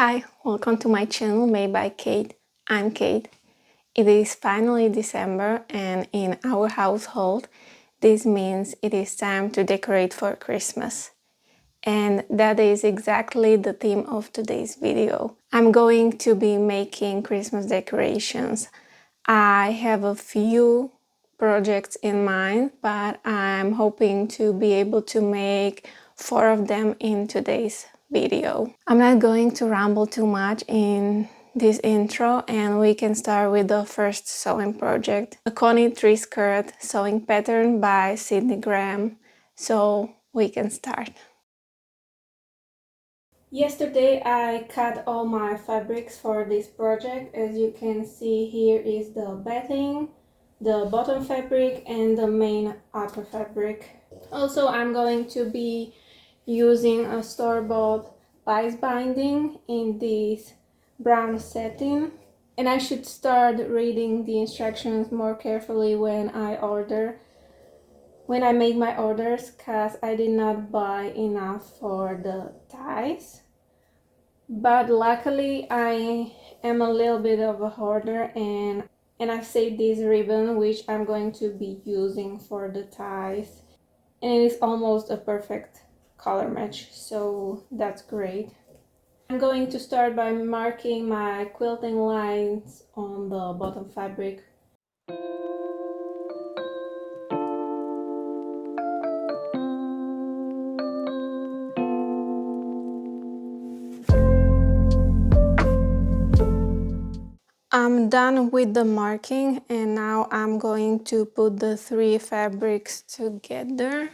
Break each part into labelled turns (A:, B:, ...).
A: Hi, welcome to my channel Made by Kate. I'm Kate. It is finally December, and in our household this means it is time to decorate for Christmas. And that is exactly the theme of today's video. I'm going to be making Christmas decorations. I have a few projects in mind, but I'm hoping to be able to make 4 of them in today's video. I'm not going to ramble too much in this intro, and we can start with the first sewing project, a Connie 3-skirt sewing pattern by Sydney Graham. So we can start. Yesterday I cut all my fabrics for this project. As you can see, here is the batting, the bottom fabric, and the main outer fabric. Also, I'm going to be using a store-bought bias binding in this brown satin, and I should start reading the instructions more carefully when I make my orders, because I did not buy enough for the ties. But luckily I am a little bit of a hoarder, and I've saved this ribbon which I'm going to be using for the ties, and it is almost a perfect color match, so that's great. I'm going to start by marking my quilting lines on the bottom fabric. I'm done with the marking, and now I'm going to put the 3 fabrics together.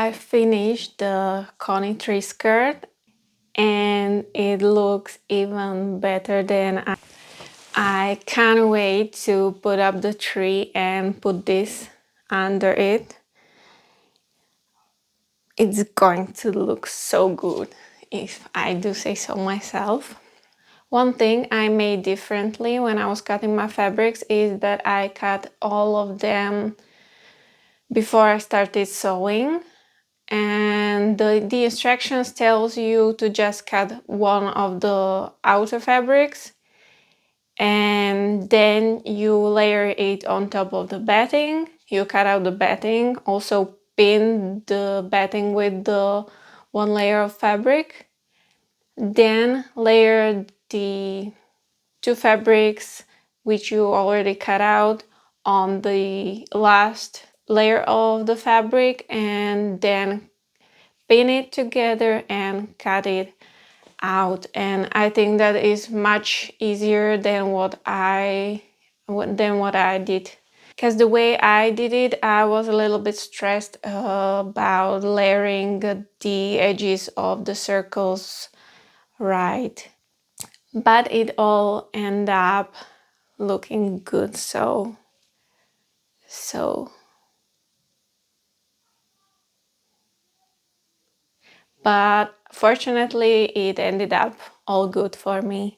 A: I finished the Connie tree skirt and it looks even better than I can't wait to put up the tree and put this under it. It's going to look so good, if I do say so myself. One thing I made differently when I was cutting my fabrics is that I cut all of them before I started sewing, and the instructions tells you to just cut one of the outer fabrics and then you layer it on top of the batting. You cut out the batting, also pin the batting with the one layer of fabric, then layer the two fabrics which you already cut out on the last layer of the fabric, and then pin it together and cut it out. And I think that is much easier than what I did, because the way I did it, I was a little bit stressed about layering the edges of the circles right, but it all ended up looking good. So but fortunately it ended up all good for me.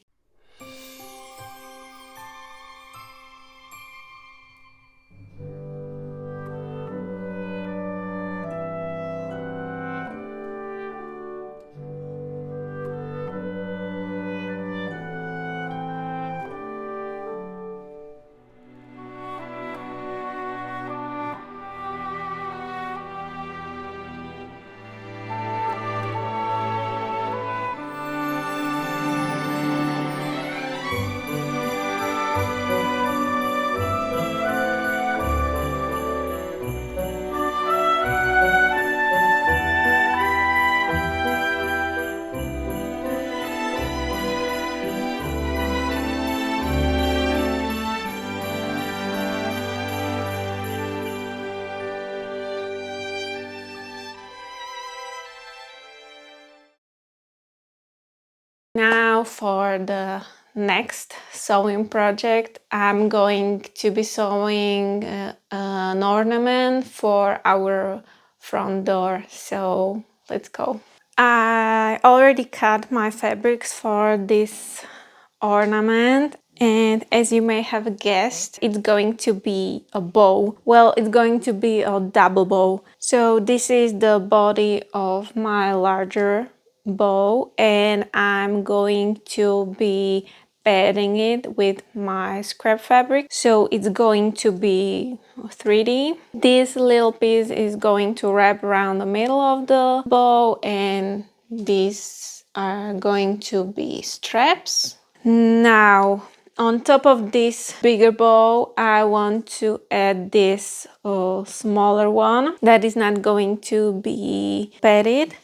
A: Now for the next sewing project, I'm going to be sewing an ornament for our front door. So let's go. I already cut my fabrics for this ornament, and as you may have guessed, it's going to be a bow. Well, it's going to be a double bow. So this is the body of my larger bow, and I'm going to be padding it with my scrap fabric, so it's going to be 3D. This little piece is going to wrap around the middle of the bow, and these are going to be straps. Now, on top of this bigger bow, I want to add this smaller one that is not going to be padded.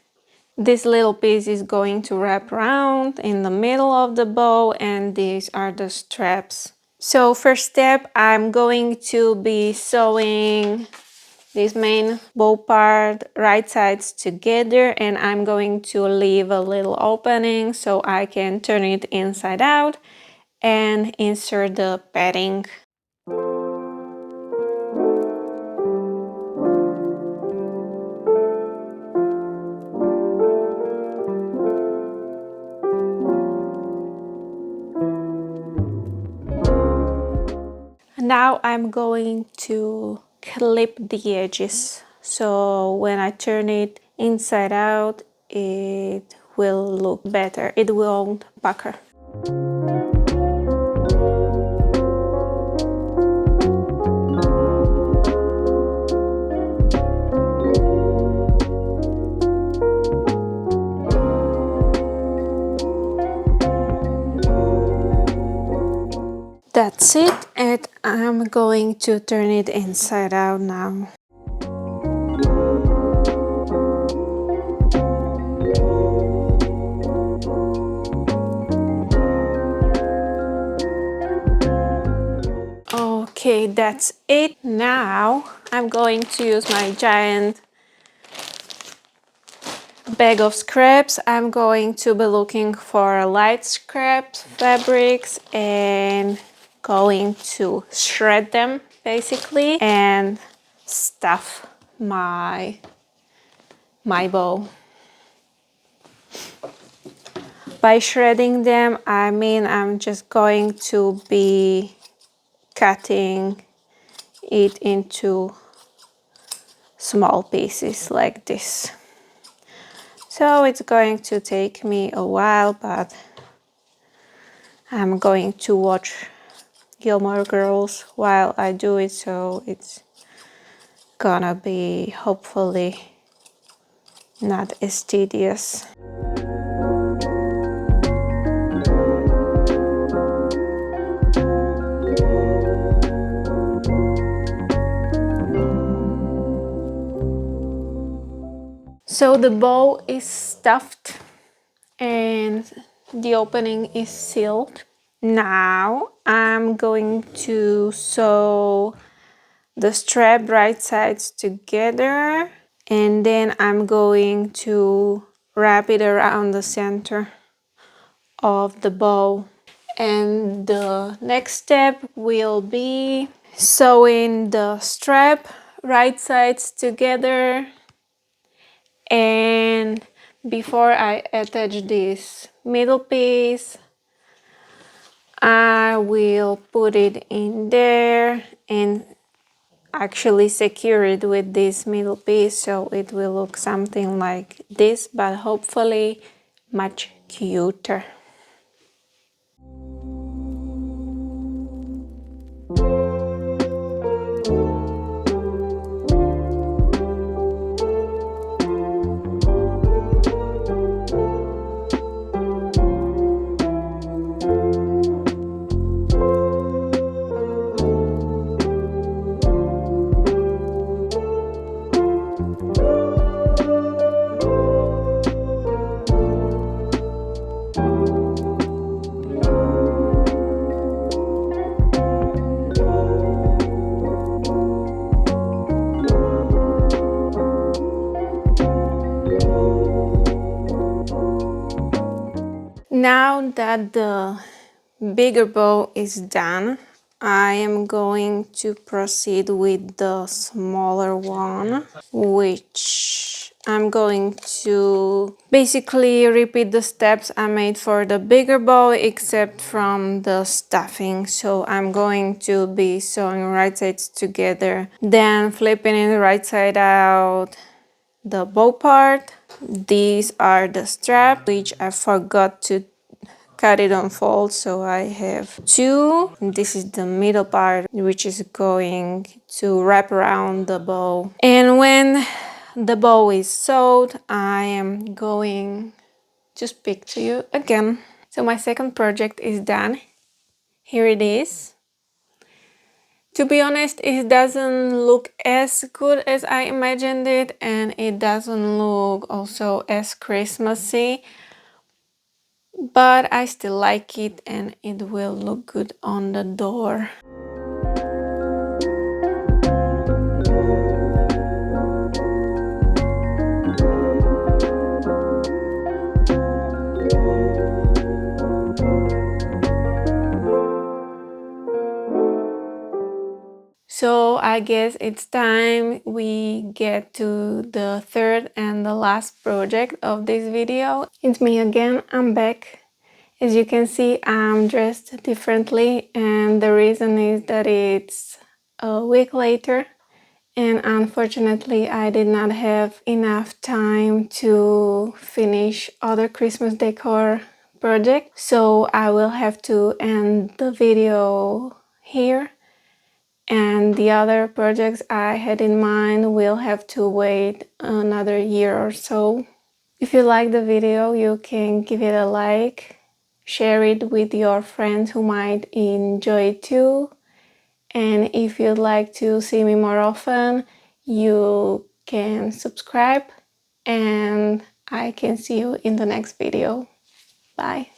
A: This little piece is going to wrap around in the middle of the bow, and these are the straps. So first step, I'm going to be sewing this main bow part right sides together, and I'm going to leave a little opening so I can turn it inside out and insert the padding. Now I'm going to clip the edges, so when I turn it inside out, it will look better. It won't pucker. That's it, and I'm going to turn it inside out now. Okay, that's it. Now I'm going to use my giant bag of scraps. I'm going to be looking for light scraps, fabrics, and going to shred them basically and stuff my bow. By shredding them, I mean I'm just going to be cutting it into small pieces like this. So it's going to take me a while, but I'm going to watch Gilmore Girls while I do it, so it's gonna be hopefully not as tedious. So the bow is stuffed and the opening is sealed. Now I'm going to sew the strap right sides together, and then I'm going to wrap it around the center of the bow. And the next step will be sewing the strap right sides together, and before I attach this middle piece, I will put it in there and actually secure it with this middle piece, so it will look something like this, but hopefully much cuter. Now that the bigger bow is done, I am going to proceed with the smaller one, which I'm going to basically repeat the steps I made for the bigger bow except from the stuffing. So I'm going to be sewing right sides together, then flipping it right side out, the bow part. These are the straps, which I forgot to cut it on fold, so I have two. This is the middle part, which is going to wrap around the bow. And when the bow is sewed, I am going to speak to you again. So my second project is done. Here it is. To be honest, it doesn't look as good as I imagined it, and it doesn't look also as Christmassy, but I still like it and it will look good on the door. So I guess it's time we get to the third and the last project of this video. It's me again, I'm back. As you can see, I'm dressed differently, and the reason is that it's a week later and unfortunately I did not have enough time to finish other Christmas decor project, so I will have to end the video here. And the other projects I had in mind will have to wait another year or so. If you like the video, you can give it a like, share it with your friends who might enjoy it too. And if you'd like to see me more often, you can subscribe, and I can see you in the next video. Bye.